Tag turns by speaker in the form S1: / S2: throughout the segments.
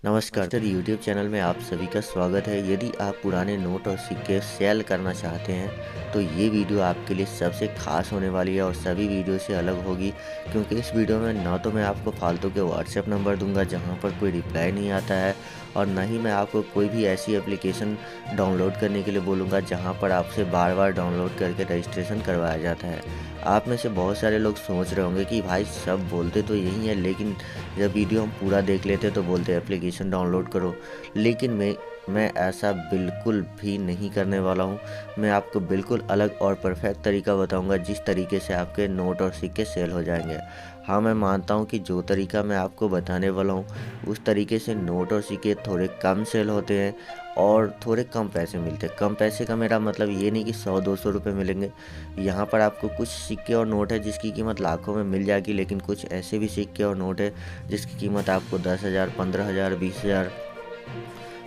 S1: नमस्कार sir, YouTube channel में आप सभी का स्वागत है। यदि आप पुराने नोट और सिक्के सेल करना चाहते हैं तो ये वीडियो आपके लिए सबसे खास होने वाली है और सभी वीडियो से अलग होगी, क्योंकि इस वीडियो में ना तो मैं आपको फालतू के व्हाट्सएप नंबर दूंगा जहां पर कोई रिप्लाई नहीं आता है, और ना ही मैं आपको कोई भी ऐसी एप्लीकेशन डाउनलोड करने के लिए बोलूँगा जहां पर आपसे बार बार डाउनलोड करके रजिस्ट्रेशन करवाया जाता है। आप में से बहुत सारे लोग सोच रहे होंगे कि भाई सब बोलते तो यही है, लेकिन जब वीडियो हम पूरा देख लेते तो बोलते एप्लीकेशन डाउनलोड करो। लेकिन मैं ऐसा बिल्कुल भी नहीं करने वाला हूँ। मैं आपको बिल्कुल अलग और परफेक्ट तरीका बताऊँगा जिस तरीके से आपके नोट और सिक्के सेल हो जाएंगे। हाँ, मैं मानता हूँ कि जो तरीका मैं आपको बताने वाला हूँ उस तरीके से नोट और सिक्के थोड़े कम सेल होते हैं और थोड़े कम पैसे मिलते हैं। कम पैसे का मेरा मतलब ये नहीं कि 100-200 रुपये मिलेंगे। यहाँ पर आपको कुछ सिक्के और नोट है जिसकी कीमत लाखों में मिल जाएगी, लेकिन कुछ ऐसे भी सिक्के और नोट है जिसकी कीमत आपको 10,000, 15,000, 20,000,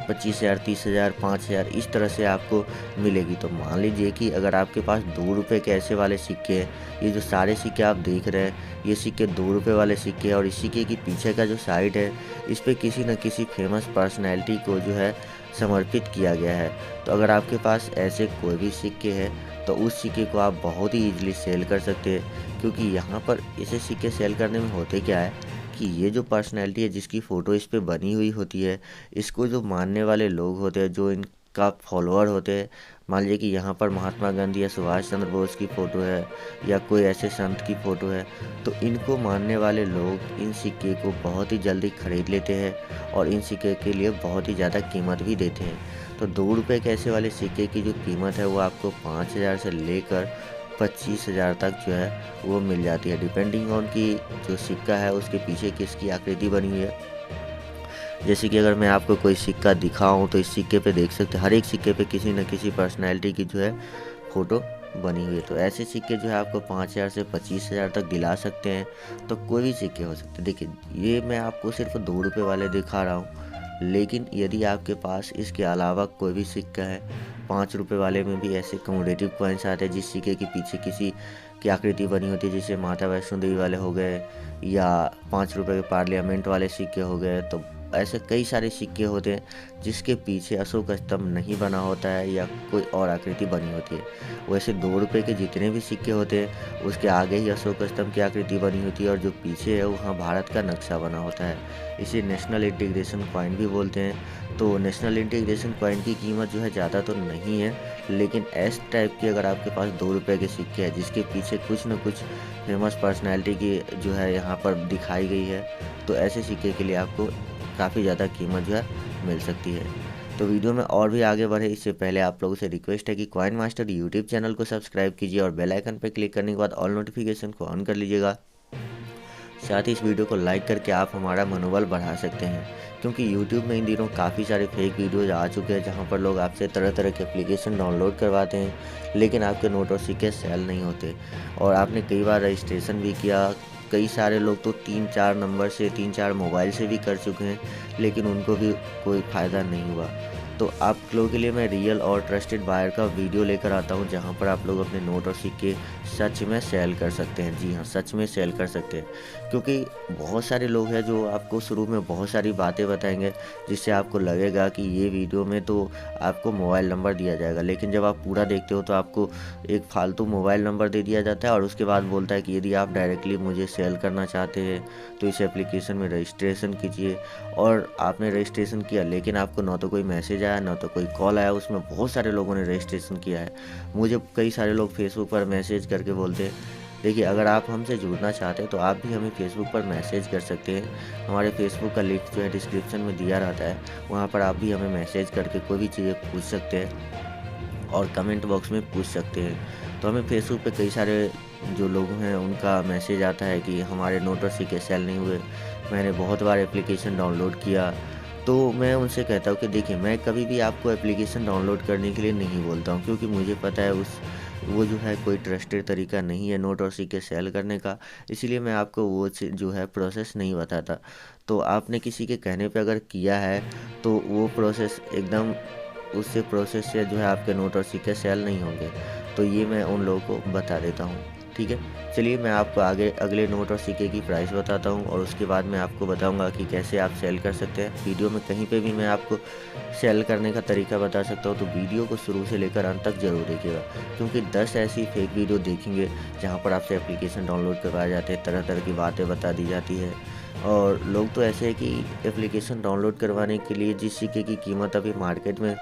S1: 25,000, 30,000, 5,000 इस तरह से आपको मिलेगी। तो मान लीजिए कि अगर आपके पास 2 रुपये के ऐसे वाले सिक्के हैं, ये जो सारे सिक्के आप देख रहे हैं ये सिक्के 2 रुपये वाले सिक्के हैं, और इस सिक्के की पीछे का जो साइड है इस पर किसी न किसी फेमस पर्सनैलिटी को जो है समर्पित किया गया है। तो अगर आपके पास ऐसे कोई भी सिक्के हैं तो उस सिक्के को आप बहुत ही ईजिली सेल कर सकते हैं, क्योंकि यहाँ पर इसे सिक्के सेल करने में होते क्या है कि ये जो पर्सनैलिटी है जिसकी फ़ोटो इस पे बनी हुई होती है, इसको जो मानने वाले लोग होते हैं, जो इनका फॉलोअर होते हैं, मान लीजिए कि यहाँ पर महात्मा गांधी या सुभाष चंद्र बोस की फ़ोटो है या कोई ऐसे संत की फ़ोटो है, तो इनको मानने वाले लोग इन सिक्के को बहुत ही जल्दी ख़रीद लेते हैं और इन सिक्के के लिए बहुत ही ज़्यादा कीमत भी देते हैं। तो 2 रुपये के ऐसे वाले सिक्के की जो कीमत है वो आपको 5,000 से लेकर 25,000 तक जो है वो मिल जाती है, डिपेंडिंग ऑन कि जो सिक्का है उसके पीछे किसकी आकृति बनी हुई है। जैसे कि अगर मैं आपको कोई सिक्का दिखाऊं तो इस सिक्के पे देख सकते हैं, हर एक सिक्के पे किसी न किसी पर्सनैलिटी की जो है फ़ोटो बनी हुई है। तो ऐसे सिक्के जो है आपको 5,000 से 25,000 तक दिला सकते हैं। तो कोई भी सिक्के हो सकते हैं। देखिए, ये मैं आपको सिर्फ 2 रुपये वाले दिखा रहा हूँ, लेकिन यदि आपके पास इसके अलावा कोई भी सिक्का है, 5 रुपये वाले में भी ऐसे कमोडेटिव कॉइन्स आते हैं जिस सिक्के के पीछे किसी की आकृति बनी होती है, जैसे माता वैष्णो देवी वाले हो गए या 5 रुपये के पार्लियामेंट वाले सिक्के हो गए। तो ऐसे कई सारे सिक्के होते हैं जिसके पीछे अशोक स्तंभ नहीं बना होता है या कोई और आकृति बनी होती है। वैसे 2 रुपये के जितने भी सिक्के होते हैं उसके आगे ही अशोक स्तंभ की आकृति बनी होती है और जो पीछे है वहाँ भारत का नक्शा बना होता है। इसे नेशनल इंटीग्रेशन कॉइन भी बोलते हैं। तो नेशनल इंटीग्रेशन कॉइन की कीमत जो है ज़्यादा तो नहीं है, लेकिन इस टाइप की अगर आपके पास 2 रुपये के सिक्के हैं जिसके पीछे कुछ न कुछ फेमस पर्सनैलिटी की जो है यहाँ पर दिखाई गई है, तो ऐसे सिक्के के लिए आपको काफ़ी ज़्यादा कीमत जो है मिल सकती है। तो वीडियो में और भी आगे बढ़े इससे पहले आप लोगों से रिक्वेस्ट है कि कॉइन मास्टर यूट्यूब चैनल को सब्सक्राइब कीजिए और बेल आइकन पर क्लिक करने के बाद ऑल नोटिफिकेशन को ऑन कर लीजिएगा। साथ ही इस वीडियो को लाइक करके आप हमारा मनोबल बढ़ा सकते हैं, क्योंकि यूट्यूब में इन दिनों काफ़ी सारे फेक वीडियोज़ आ चुके हैं जहां पर लोग आपसे तरह तरह के एप्लीकेशन डाउनलोड करवाते हैं, लेकिन आपके नोट और सिक्के सेल नहीं होते और आपने कई बार रजिस्ट्रेशन भी किया। कई सारे लोग तो 3-4 नंबर से 3-4 मोबाइल से भी कर चुके हैं, लेकिन उनको भी कोई फ़ायदा नहीं हुआ। तो आप लोगों के लिए मैं रियल और ट्रस्टेड बायर का वीडियो लेकर आता हूं जहां पर आप लोग अपने नोट और सिक्के सच में सेल कर सकते हैं। जी हाँ, सच में सेल कर सकते हैं, क्योंकि बहुत सारे लोग हैं जो आपको शुरू में बहुत सारी बातें बताएंगे जिससे आपको लगेगा कि ये वीडियो में तो आपको मोबाइल नंबर दिया जाएगा, लेकिन जब आप पूरा देखते हो तो आपको एक फालतू मोबाइल नंबर दे दिया जाता है और उसके बाद बोलता है कि यदि आप डायरेक्टली मुझे सेल करना चाहते हैं तो इस एप्लीकेशन में रजिस्ट्रेशन कीजिए। और आपने रजिस्ट्रेशन किया, लेकिन आपको ना तो कोई मैसेज आया ना तो कोई कॉल आया। उसमें बहुत सारे लोगों ने रजिस्ट्रेशन किया है। मुझे कई सारे लोग फेसबुक पर मैसेज करके बोलते हैं। देखिए, अगर आप हमसे जुड़ना चाहते हैं तो आप भी हमें फेसबुक पर मैसेज कर सकते हैं। हमारे फेसबुक का लिंक जो है डिस्क्रिप्शन में दिया रहता है, वहाँ पर आप भी हमें मैसेज करके कोई भी चीज़ें पूछ सकते हैं और कमेंट बॉक्स में पूछ सकते हैं। तो हमें फेसबुक पे कई सारे जो लोग हैं उनका मैसेज आता है कि हमारे नोट और सिक्के सेल नहीं हुए। मैंने बहुत बार एप्लीकेशन डाउनलोड किया, तो मैं उनसे कहता हूँ कि देखिए, मैं कभी भी आपको एप्लीकेशन डाउनलोड करने के लिए नहीं बोलता हूँ, क्योंकि मुझे पता है वो जो है कोई ट्रस्टेड तरीका नहीं है नोट और सिक्के सेल करने का। इसीलिए मैं आपको वो जो है प्रोसेस नहीं बताता। तो आपने किसी के कहने पे अगर किया है तो वो प्रोसेस एकदम उससे प्रोसेस से जो है आपके नोट और सिक्के सेल नहीं होंगे। तो ये मैं उन लोगों को बता देता हूँ। ठीक है। चलिए मैं आपको आगे अगले नोट और सिक्के की प्राइस बताता हूँ और उसके बाद मैं आपको बताऊँगा कि कैसे आप सेल कर सकते हैं। वीडियो में कहीं पे भी मैं आपको सेल करने का तरीका बता सकता हूँ, तो वीडियो को शुरू से लेकर अंत तक ज़रूर देखिएगा, क्योंकि 10 ऐसी फेक वीडियो देखेंगे जहाँ पर आपसे एप्लीकेशन डाउनलोड करवाए जाते हैं, तरह तरह की बातें बता दी जाती है। और लोग तो ऐसे हैं कि एप्लीकेशन डाउनलोड करवाने के लिए जिस सिक्के की कीमत अभी मार्केट में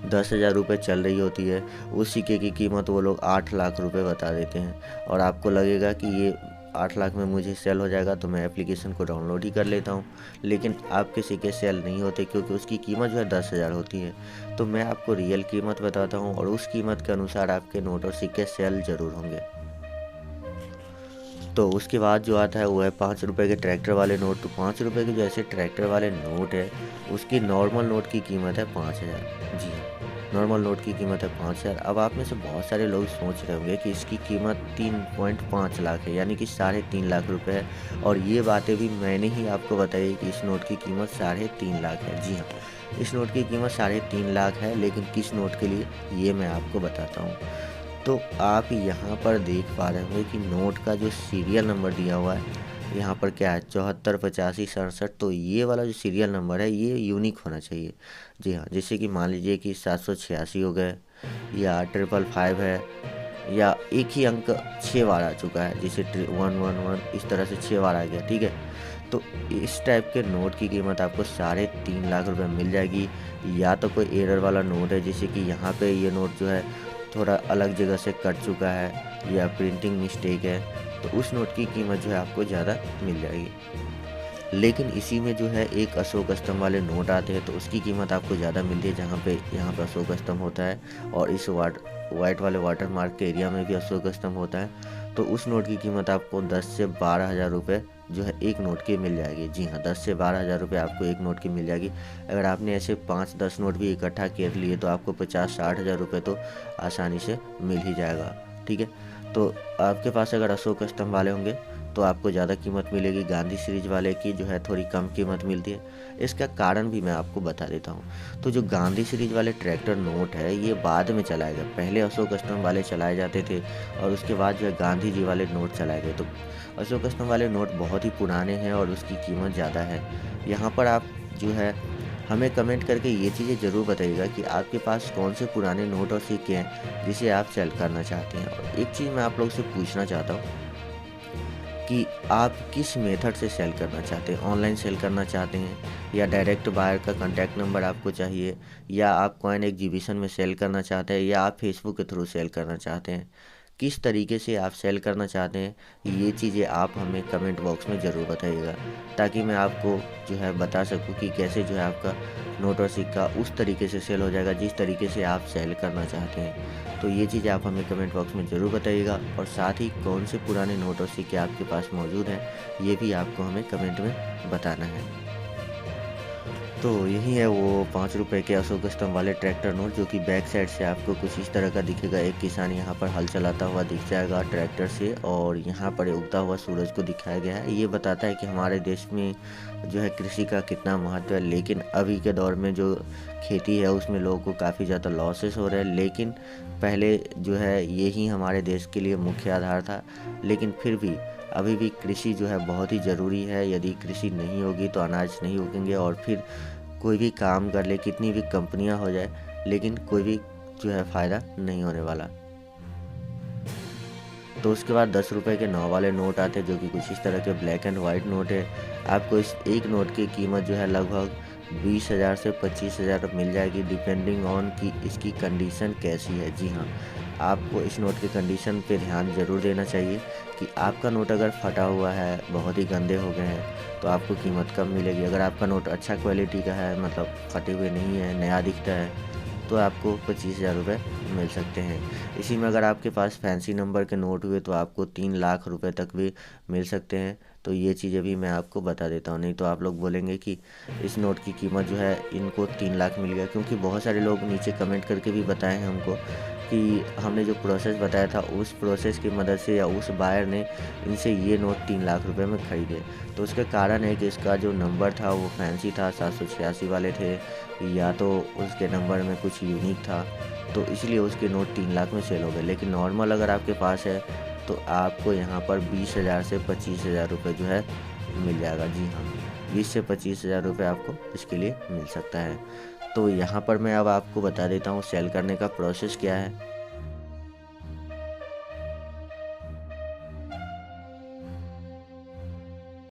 S1: 10,000 रुपये चल रही होती है, उस सिक्के की कीमत वो लोग 8 लाख रुपए बता देते हैं। और आपको लगेगा कि ये 8 लाख में मुझे सेल हो जाएगा, तो मैं एप्लीकेशन को डाउनलोड ही कर लेता हूँ। लेकिन आपके सिक्के सेल नहीं होते, क्योंकि उसकी कीमत जो है 10,000 होती है। तो मैं आपको रियल कीमत बताता हूँ और उस कीमत के अनुसार आपके नोट और सिक्के सेल ज़रूर होंगे। तो उसके बाद जो आता है वो है 5 रुपये के ट्रैक्टर वाले नोट। तो 5 रुपये के जो ऐसे ट्रैक्टर वाले नोट है, उसकी नॉर्मल नोट की कीमत है 5,000। जी हाँ, नॉर्मल नोट की कीमत है 5,000। अब आप में से बहुत सारे लोग सोच रहे होंगे कि इसकी कीमत 3.5 लाख है, यानी कि 3.5 लाख रुपए है। और ये बातें भी मैंने ही आपको बताई कि इस नोट की कीमत 3.5 लाख है। जी हाँ, इस नोट की कीमत 3.5 लाख है, लेकिन किस नोट के लिए ये मैं आपको बताता हूँ। तो आप यहाँ पर देख पा रहे होंगे कि नोट का जो सीरियल नंबर दिया हुआ है, यहाँ पर क्या है 74 85 67। तो ये वाला जो सीरियल नंबर है ये यूनिक होना चाहिए। जी हाँ, जैसे कि मान लीजिए कि 786 हो गए, या 555 है, या एक ही अंक 6 बार आ चुका है, जैसे 111, इस तरह से 6 बार आ गया। ठीक है, तो इस टाइप के नोट की कीमत आपको 3.5 लाख रुपए मिल जाएगी। या तो कोई एरर वाला नोट है, जैसे कि यहाँ पे ये नोट जो है थोड़ा अलग जगह से कट चुका है, या प्रिंटिंग मिस्टेक है, तो उस नोट की कीमत जो है आपको ज़्यादा मिल जाएगी। लेकिन इसी में जो है एक अशोक स्तंभ वाले नोट आते हैं, तो उसकी कीमत आपको ज़्यादा मिलती है, जहाँ पे यहाँ पे अशोक स्तंभ होता है, और इस वाइट वाले वाटर मार्क के एरिया में भी अशोक स्तंभ होता है। तो उस नोट की कीमत आपको 10 से 12,000 रुपये जो है एक नोट की मिल जाएगी। जी हाँ, 10 से 12,000 रुपये आपको एक नोट की मिल जाएगी। अगर आपने ऐसे 5-10 नोट भी इकट्ठा कर लिए, तो आपको 50-60 हज़ार रुपये तो आसानी से मिल ही जाएगा। ठीक है, तो आपके पास अगर अशोक स्तंभ वाले होंगे तो आपको ज़्यादा कीमत मिलेगी, गांधी सीरीज वाले की जो है थोड़ी कम कीमत मिलती है। इसका कारण भी मैं आपको बता देता हूँ। तो जो गांधी सीरीज वाले ट्रैक्टर नोट है, ये बाद में चलाए गए। पहले अशोक स्तंभ वाले चलाए जाते थे, और उसके बाद जो है गांधी जी वाले नोट चलाए गए। तो अशोक स्तंभ वाले नोट बहुत ही पुराने हैं और उसकी कीमत ज़्यादा है। यहाँ पर आप जो है हमें कमेंट करके ये चीज़ें ज़रूर बताइएगा कि आपके पास कौन से पुराने नोट और सिक्के हैं जिसे आप सेल करना चाहते हैं। और एक चीज़ मैं आप लोग से पूछना चाहता हूँ कि आप किस मेथड से सेल करना चाहते हैं। ऑनलाइन सेल करना चाहते हैं, या डायरेक्ट बायर का कॉन्टैक्ट नंबर आपको चाहिए, या आप कॉइन एग्जीबिशन में सेल करना चाहते हैं, या आप फेसबुक के थ्रू सेल करना चाहते हैं। किस तरीके से आप सेल करना चाहते हैं, ये चीज़ें आप हमें कमेंट बॉक्स में ज़रूर बताइएगा, ताकि मैं आपको जो है बता सकूं कि कैसे जो है आपका नोट और सिक्का उस तरीके से सेल हो जाएगा जिस तरीके से आप सेल करना चाहते हैं। तो ये चीज़ें आप हमें कमेंट बॉक्स में ज़रूर बताइएगा, और साथ ही कौन से पुराने नोट और सिक्के आपके पास मौजूद हैं, ये भी आपको हमें कमेंट में बताना है। तो यही है वो 5 रुपए के अशोक स्तंभ वाले ट्रैक्टर नोट, जो कि बैक साइड से आपको कुछ इस तरह का दिखेगा। एक किसान यहाँ पर हल चलाता हुआ दिख जाएगा ट्रैक्टर से, और यहाँ पर उगता हुआ सूरज को दिखाया गया है। ये बताता है कि हमारे देश में जो है कृषि का कितना महत्व है। लेकिन अभी के दौर में जो खेती है उसमें लोगों को काफ़ी ज़्यादा लॉसेस हो रहे हैं, लेकिन पहले जो है यही हमारे देश के लिए मुख्य आधार था। लेकिन फिर भी अभी भी कृषि जो है बहुत ही ज़रूरी है। यदि कृषि नहीं होगी तो अनाज नहीं उगेंगे, और फिर कोई भी काम कर ले, कितनी भी कंपनियां हो जाए, लेकिन कोई भी जो है फ़ायदा नहीं होने वाला। तो उसके बाद 10 रुपए के 9 वाले नोट आते हैं, जो कि कुछ इस तरह के ब्लैक एंड वाइट नोट है। आपको इस एक नोट की कीमत जो है लगभग 20,000 से 25,000 मिल जाएगी, डिपेंडिंग ऑन कि इसकी कंडीशन कैसी है। जी हाँ, आपको इस नोट की कंडीशन पे ध्यान ज़रूर देना चाहिए कि आपका नोट अगर फटा हुआ है, बहुत ही गंदे हो गए हैं, तो आपको कीमत कम मिलेगी। अगर आपका नोट अच्छा क्वालिटी का है, मतलब फटे हुए नहीं है, नया दिखता है, तो आपको 25,000 रुपये मिल सकते हैं। इसी में अगर आपके पास फैंसी नंबर के नोट हुए तो आपको 3 लाख रुपए तक भी मिल सकते हैं। तो ये चीज़ें भी मैं आपको बता देता हूँ, नहीं तो आप लोग बोलेंगे कि इस नोट की कीमत जो है इनको 3 लाख मिल गया। क्योंकि बहुत सारे लोग नीचे कमेंट करके भी बताए हैं हमको कि हमने जो प्रोसेस बताया था उस प्रोसेस की मदद से, या उस बायर ने इनसे ये नोट 3 लाख रुपए में ख़रीदे। तो उसका कारण है कि इसका जो नंबर था वो फैंसी था, 786 वाले थे, या तो उसके नंबर में कुछ यूनिक था। तो इसलिए उसके नोट 3 लाख में सेल हो गए। लेकिन नॉर्मल अगर आपके पास है तो आपको यहाँ पर 20,000 से 25,000 रुपये जो है मिल जाएगा। जी हाँ, 20 से 25,000 रुपये आपको इसके लिए मिल सकता है। तो यहाँ पर मैं अब आपको बता देता हूँ सेल करने का प्रोसेस क्या है।